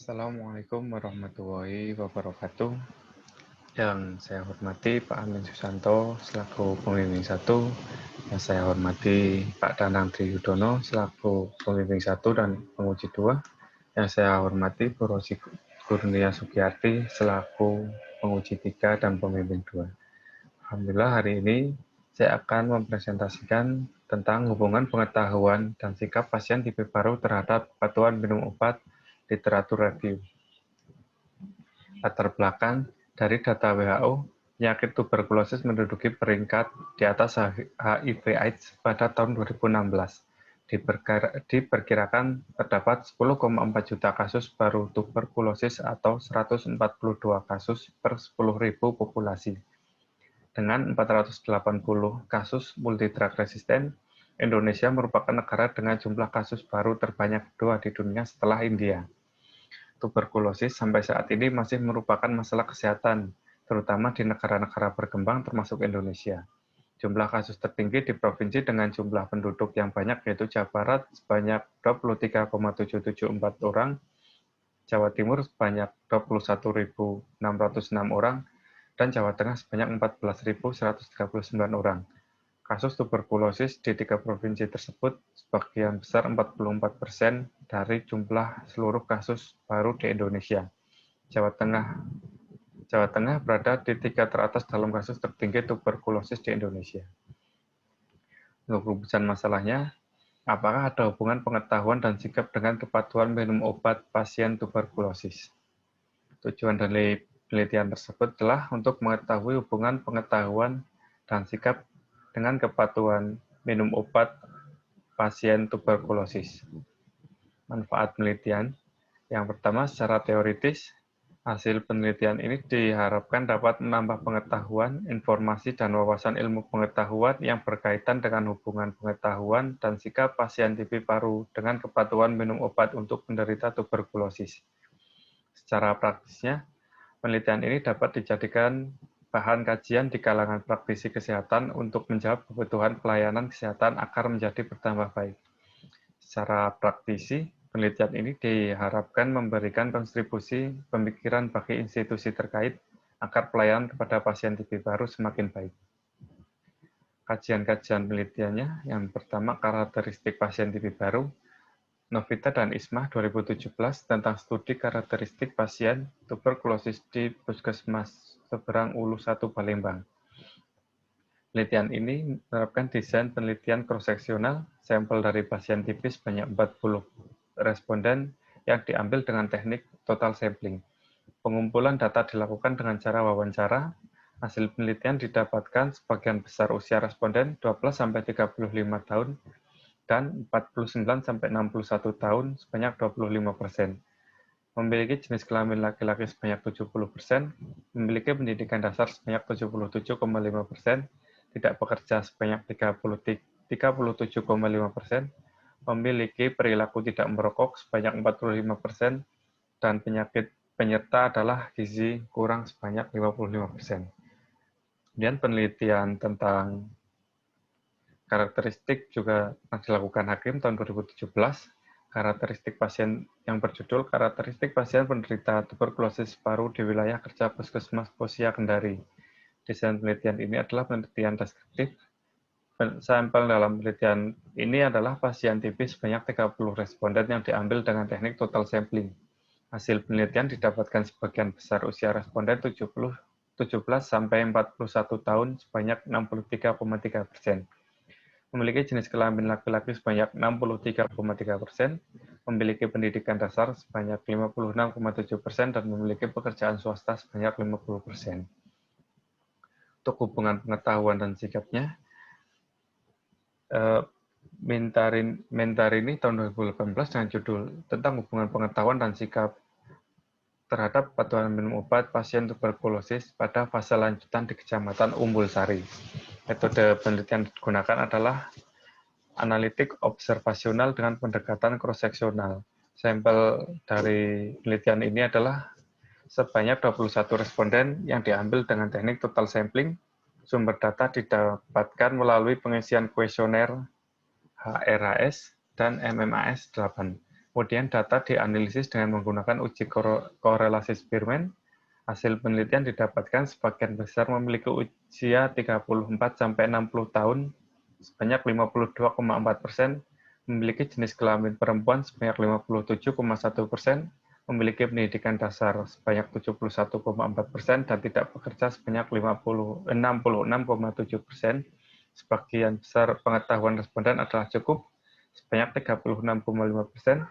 Assalamualaikum warahmatullahi wabarakatuh. Yang saya hormati Pak Amin Susanto selaku pembimbing 1, yang saya hormati Pak Danang Triyudono selaku pembimbing 1 dan penguji 2, yang saya hormati Bu Rosi Kurnia Sugiyarti selaku penguji 3 dan pembimbing 2. Alhamdulillah hari ini saya akan mempresentasikan tentang hubungan pengetahuan dan sikap pasien TB paru terhadap kepatuhan minum obat literatur review. Latar belakang dari data WHO, penyakit tuberkulosis menduduki peringkat di atas HIV/AIDS pada tahun 2016. Diperkirakan terdapat 10,4 juta kasus baru tuberkulosis atau 142 kasus per 10.000 populasi. Dengan 480 kasus multidrug resisten, Indonesia merupakan negara dengan jumlah kasus baru terbanyak kedua di dunia setelah India. Tuberkulosis sampai saat ini masih merupakan masalah kesehatan, terutama di negara-negara berkembang termasuk Indonesia. Jumlah kasus tertinggi di provinsi dengan jumlah penduduk yang banyak yaitu Jawa Barat sebanyak 23,774 orang, Jawa Timur sebanyak 21.606 orang, dan Jawa Tengah sebanyak 14.139 orang. Kasus tuberkulosis di 3 provinsi tersebut sebagian besar 44% dari jumlah seluruh kasus baru di Indonesia. Jawa Tengah berada di 3 teratas dalam kasus tertinggi tuberkulosis di Indonesia. Untuk rumusan masalahnya, apakah ada hubungan pengetahuan dan sikap dengan kepatuhan minum obat pasien tuberkulosis? Tujuan dari penelitian tersebut adalah untuk mengetahui hubungan pengetahuan dan sikap dengan kepatuhan minum obat pasien tuberkulosis. Manfaat penelitian. Yang pertama, secara teoritis, hasil penelitian ini diharapkan dapat menambah pengetahuan, informasi, dan wawasan ilmu pengetahuan yang berkaitan dengan hubungan pengetahuan dan sikap pasien TB paru dengan kepatuhan minum obat untuk penderita tuberkulosis. Secara praktisnya, penelitian ini dapat dijadikan bahan kajian di kalangan praktisi kesehatan untuk menjawab kebutuhan pelayanan kesehatan agar menjadi bertambah baik. Secara praktisi, penelitian ini diharapkan memberikan kontribusi pemikiran bagi institusi terkait agar pelayanan kepada pasien TB baru semakin baik. Kajian-kajian penelitiannya, yang pertama karakteristik pasien TB baru, Novita dan Ismah 2017 tentang studi karakteristik pasien tuberkulosis di Puskesmas Seberang Ulu 1 Palembang. Penelitian ini menerapkan desain penelitian cross-seksional, sampel dari pasien TB sebanyak 40 responden yang diambil dengan teknik total sampling. Pengumpulan data dilakukan dengan cara wawancara. Hasil penelitian didapatkan sebagian besar usia responden 12-35 tahun dan 49-61 tahun sebanyak 25%. Memiliki jenis kelamin laki-laki sebanyak 70%, memiliki pendidikan dasar sebanyak 77,5%, tidak bekerja sebanyak 37,5%, memiliki perilaku tidak merokok sebanyak 45%, dan penyakit penyerta adalah gizi kurang sebanyak 55%. Kemudian penelitian tentang karakteristik juga dilakukan Hakim tahun 2017. Karakteristik pasien yang berjudul Karakteristik Pasien Penderita Tuberkulosis Paru di Wilayah Kerja Puskesmas Posia Kendari. Desain penelitian ini adalah penelitian deskriptif. Sampel dalam penelitian ini adalah pasien TB sebanyak 30 responden yang diambil dengan teknik total sampling. Hasil penelitian didapatkan sebagian besar usia responden 17-41 tahun sebanyak 63,3%. Memiliki jenis kelamin laki-laki sebanyak 63,3%, memiliki pendidikan dasar sebanyak 56,7%, dan memiliki pekerjaan swasta sebanyak 50%. Untuk hubungan pengetahuan dan sikapnya, Mentarini tahun 2018 dengan judul tentang hubungan pengetahuan dan sikap terhadap kepatuhan minum obat pasien tuberkulosis pada fase lanjutan di Kecamatan Umbul Sari. Metode penelitian yang digunakan adalah analitik observasional dengan pendekatan cross-seksional. Sampel dari penelitian ini adalah sebanyak 21 responden yang diambil dengan teknik total sampling. Sumber data didapatkan melalui pengisian kuesioner HRHS dan MMAS 8. Kemudian data dianalisis dengan menggunakan uji korelasi Spearman. Hasil penelitian didapatkan sebagian besar memiliki usia 34-60 tahun sebanyak 52,4%, memiliki jenis kelamin perempuan sebanyak 57,1%, memiliki pendidikan dasar sebanyak 71,4%, dan tidak bekerja sebanyak 66,7%. Sebagian besar pengetahuan responden adalah cukup sebanyak 36,5%,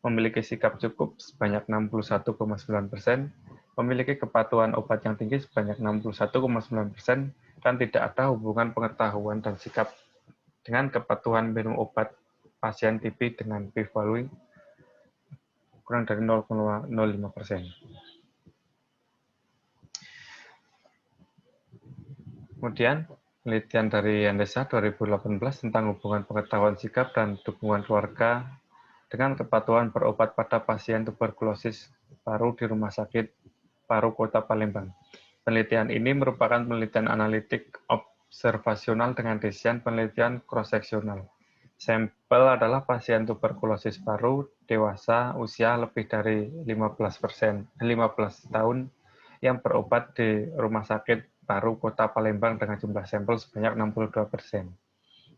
memiliki sikap cukup sebanyak 61,9%, memiliki kepatuhan obat yang tinggi sebanyak 61,9%, dan tidak ada hubungan pengetahuan dan sikap dengan kepatuhan minum obat pasien TB dengan p-value kurang dari 0,05%. Kemudian, penelitian dari Yandesa 2018 tentang hubungan pengetahuan sikap dan dukungan keluarga dengan kepatuhan berobat pada pasien tuberkulosis paru di Rumah Sakit Paru Kota Palembang. Penelitian ini merupakan penelitian analitik observasional dengan desain penelitian cross-seksional. Sampel adalah pasien tuberkulosis paru dewasa usia lebih dari 15 tahun yang berobat di Rumah Sakit Paru Kota Palembang dengan jumlah sampel sebanyak 62%.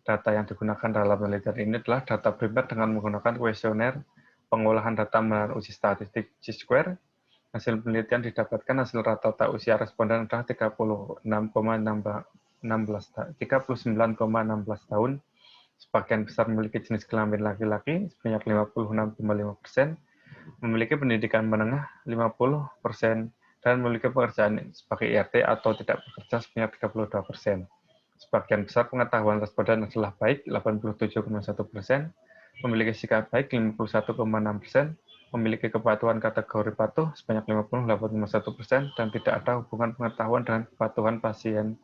Data yang digunakan dalam penelitian ini adalah data primer dengan menggunakan kuesioner, pengolahan data melalui uji statistik Chi-square. Hasil penelitian didapatkan hasil rata-rata usia responden adalah 39,16 tahun. Sebagian besar memiliki jenis kelamin laki-laki sebanyak 56,5%, memiliki pendidikan menengah 50%, dan memiliki pekerjaan sebagai IRT atau tidak bekerja sebanyak 32%. Sebagian besar pengetahuan responden adalah baik 87,1%, memiliki sikap baik 51,6%, memiliki kepatuhan kategori patuh sebanyak 58,1%, dan tidak ada hubungan pengetahuan dengan kepatuhan pasien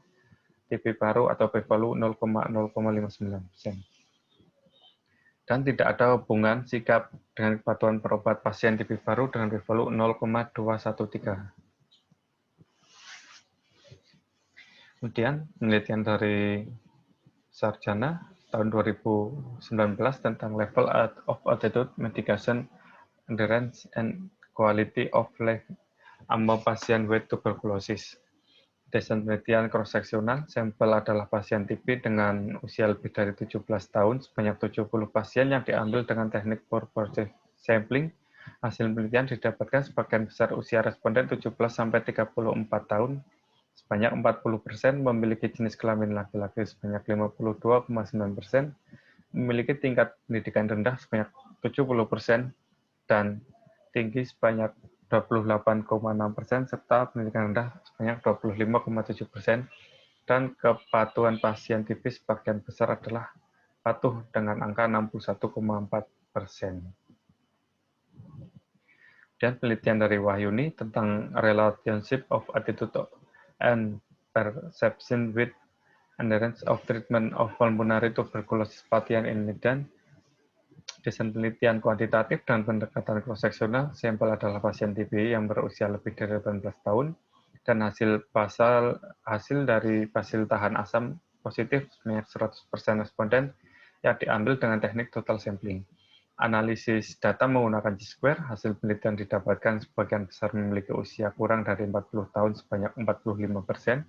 TB paru atau p-value 0,059%. Dan tidak ada hubungan sikap dengan kepatuhan berobat pasien TB paru dengan p-value 0,213. Kemudian penelitian dari Sarjana tahun 2019 tentang level of altitude mitigation, endurance, and quality of life among pasien with tuberculosis. Desain penelitian cross-seksional, sampel adalah pasien TB dengan usia lebih dari 17 tahun, sebanyak 70 pasien yang diambil dengan teknik purposive sampling. Hasil penelitian didapatkan sebagian besar usia responden 17-34 tahun, sebanyak 40% memiliki jenis kelamin laki-laki sebanyak 52,9%, memiliki tingkat pendidikan rendah sebanyak 70%, dan tinggi sebanyak 28,6%, serta pendidikan rendah sebanyak 25,7%, dan kepatuhan pasien TB sebagian besar adalah patuh dengan angka 61,4%. Dan penelitian dari Wahyuni tentang relationship of attitude and perception with endurance of treatment of pulmonary tuberculosis patient in Medan. Desain penelitian kuantitatif dan pendekatan cross-seksional, sampel adalah pasien TB yang berusia lebih dari 18 tahun, dan hasil dari hasil tahan asam positif sebanyak 100% responden yang diambil dengan teknik total sampling. Analisis data menggunakan Chi-square, hasil penelitian didapatkan sebagian besar memiliki usia kurang dari 40 tahun sebanyak 45%,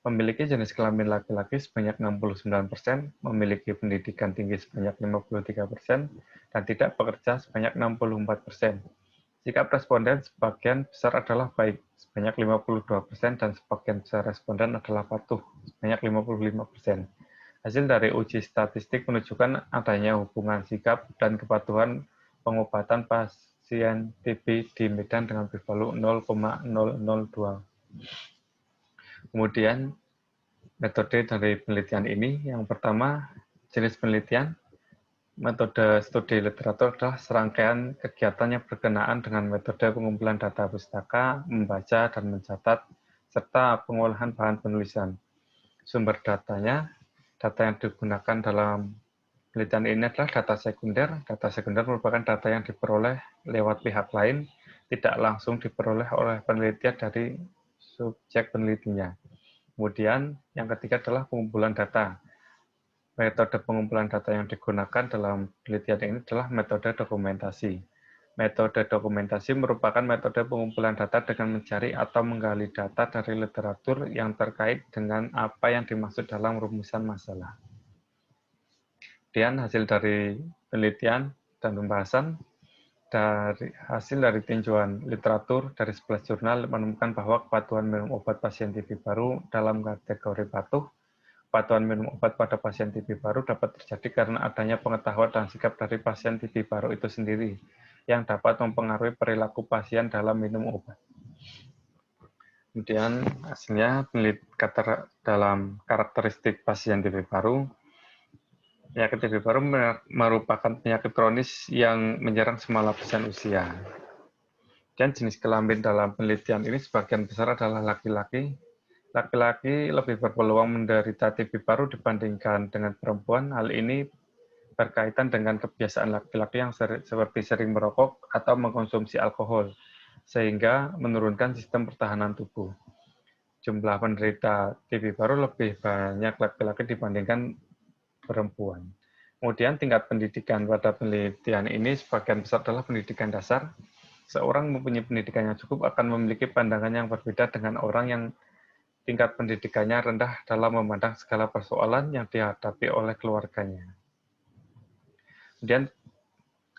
memiliki jenis kelamin laki-laki sebanyak 69%, memiliki pendidikan tinggi sebanyak 53%, dan tidak bekerja sebanyak 64%. Sikap responden sebagian besar adalah baik sebanyak 52%, dan sebagian besar responden adalah patuh sebanyak 55%. Hasil dari uji statistik menunjukkan adanya hubungan sikap dan kepatuhan pengobatan pasien TB di Medan dengan p-value 0,002. Kemudian, metode dari penelitian ini, yang pertama, jenis penelitian. Metode studi literatur adalah serangkaian kegiatan yang berkenaan dengan metode pengumpulan data pustaka, membaca dan mencatat, serta pengolahan bahan penulisan. Sumber datanya, data yang digunakan dalam penelitian ini adalah data sekunder. Data sekunder merupakan data yang diperoleh lewat pihak lain, tidak langsung diperoleh oleh penelitian dari subjek penelitinya. Kemudian yang ketiga adalah pengumpulan data. Metode pengumpulan data yang digunakan dalam penelitian ini adalah metode dokumentasi. Metode dokumentasi merupakan metode pengumpulan data dengan mencari atau menggali data dari literatur yang terkait dengan apa yang dimaksud dalam rumusan masalah. Kemudian hasil dari penelitian dan pembahasan hasil dari tinjauan literatur dari 11 jurnal menemukan bahwa kepatuhan minum obat pasien TB baru dalam kategori patuh. Kepatuhan minum obat pada pasien TB baru dapat terjadi karena adanya pengetahuan dan sikap dari pasien TB baru itu sendiri yang dapat mempengaruhi perilaku pasien dalam minum obat. Kemudian hasilnya dalam karakteristik pasien TB baru. Penyakit TB baru merupakan penyakit kronis yang menyerang semua lapisan usia. Dan jenis kelamin dalam penelitian ini sebagian besar adalah laki-laki. Laki-laki lebih berpeluang menderita TB baru dibandingkan dengan perempuan. Hal ini berkaitan dengan kebiasaan laki-laki yang seperti sering merokok atau mengkonsumsi alkohol, sehingga menurunkan sistem pertahanan tubuh. Jumlah penderita TB baru lebih banyak laki-laki dibandingkan perempuan. Kemudian tingkat pendidikan pada penelitian ini sebagian besar adalah pendidikan dasar. Seorang mempunyai pendidikan yang cukup akan memiliki pandangan yang berbeda dengan orang yang tingkat pendidikannya rendah dalam memandang segala persoalan yang dihadapi oleh keluarganya. Kemudian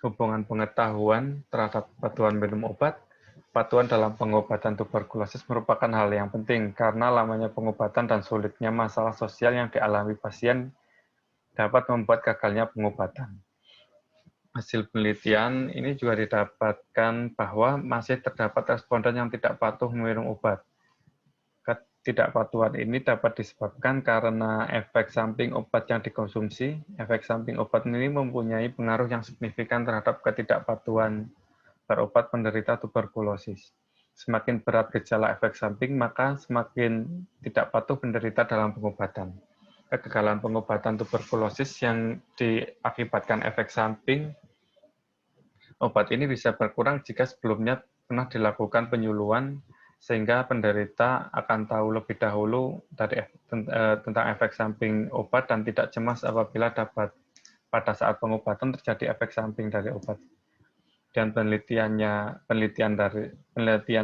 hubungan pengetahuan terhadap kepatuhan minum obat. Kepatuhan dalam pengobatan tuberkulosis merupakan hal yang penting karena lamanya pengobatan dan sulitnya masalah sosial yang dialami pasien dapat membuat gagalnya pengobatan. Hasil penelitian ini juga didapatkan bahwa masih terdapat responden yang tidak patuh meminum obat. Ketidakpatuhan ini dapat disebabkan karena efek samping obat yang dikonsumsi. Efek samping obat ini mempunyai pengaruh yang signifikan terhadap ketidakpatuhan berobat penderita tuberkulosis. Semakin berat gejala efek samping, maka semakin tidak patuh penderita dalam pengobatan. Kegagalan pengobatan tuberkulosis yang diakibatkan efek samping obat ini bisa berkurang jika sebelumnya pernah dilakukan penyuluhan, sehingga penderita akan tahu lebih dahulu tentang efek samping obat dan tidak cemas apabila pada saat pengobatan terjadi efek samping dari obat. Dan penelitian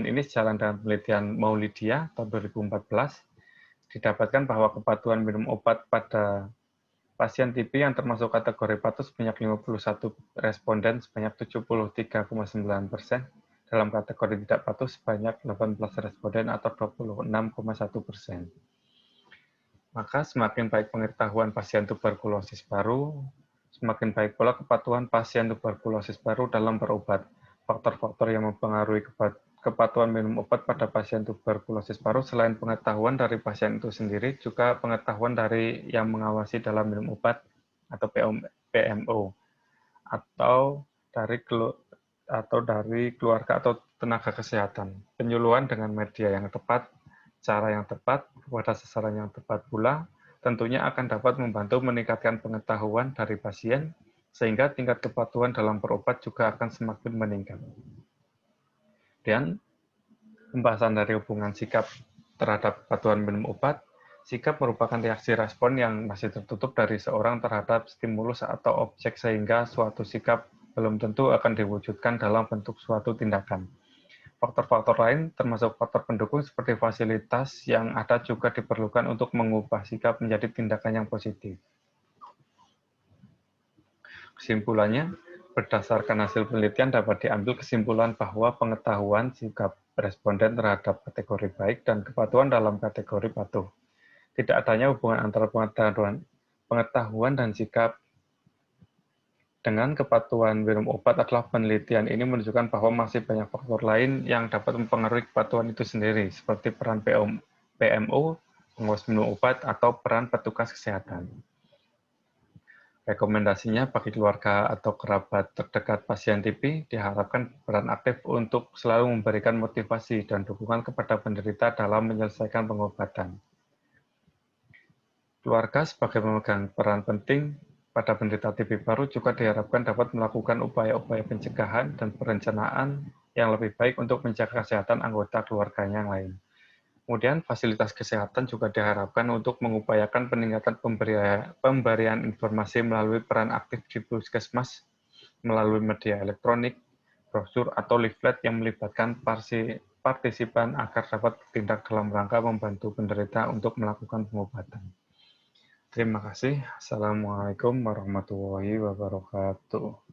ini sejalan dengan penelitian Maulidia tahun 2014, didapatkan bahwa kepatuhan minum obat pada pasien TB yang termasuk kategori patuh sebanyak 51 responden sebanyak 73,9%, dalam kategori tidak patuh sebanyak 18 responden atau 26,1%. Maka semakin baik pengetahuan pasien tuberkulosis baru, semakin baik pula kepatuhan pasien tuberkulosis baru dalam berobat. Faktor-faktor yang mempengaruhi kepatuhan minum obat pada pasien tuberkulosis baru selain pengetahuan dari pasien itu sendiri, juga pengetahuan dari yang mengawasi dalam minum obat atau PMO, atau dari keluarga atau tenaga kesehatan. Penyuluhan dengan media yang tepat, cara yang tepat, kepada sasaran yang tepat pula, tentunya akan dapat membantu meningkatkan pengetahuan dari pasien, sehingga tingkat kepatuhan dalam berobat juga akan semakin meningkat. Dan pembahasan dari hubungan sikap terhadap kepatuhan minum obat. Sikap merupakan reaksi respon yang masih tertutup dari seorang terhadap stimulus atau objek, sehingga suatu sikap belum tentu akan diwujudkan dalam bentuk suatu tindakan. Faktor-faktor lain, termasuk faktor pendukung seperti fasilitas yang ada, juga diperlukan untuk mengubah sikap menjadi tindakan yang positif. Kesimpulannya, berdasarkan hasil penelitian dapat diambil kesimpulan bahwa pengetahuan sikap responden terhadap kategori baik dan kepatuhan dalam kategori patuh. Tidak adanya hubungan antara pengetahuan dan sikap dengan kepatuhan minum obat adalah penelitian ini menunjukkan bahwa masih banyak faktor lain yang dapat mempengaruhi kepatuhan itu sendiri, seperti peran PMO, pengawas minum obat, atau peran petugas kesehatan. Rekomendasinya bagi keluarga atau kerabat terdekat pasien TB diharapkan peran aktif untuk selalu memberikan motivasi dan dukungan kepada penderita dalam menyelesaikan pengobatan. Keluarga sebagai pemegang peran penting pada penderita TB baru juga diharapkan dapat melakukan upaya-upaya pencegahan dan perencanaan yang lebih baik untuk menjaga kesehatan anggota keluarganya yang lain. Kemudian fasilitas kesehatan juga diharapkan untuk mengupayakan peningkatan pemberian informasi melalui peran aktif di puskesmas melalui media elektronik, brosur, atau leaflet yang melibatkan partisipan agar dapat bertindak dalam rangka membantu penderita untuk melakukan pengobatan. Terima kasih. Assalamualaikum warahmatullahi wabarakatuh.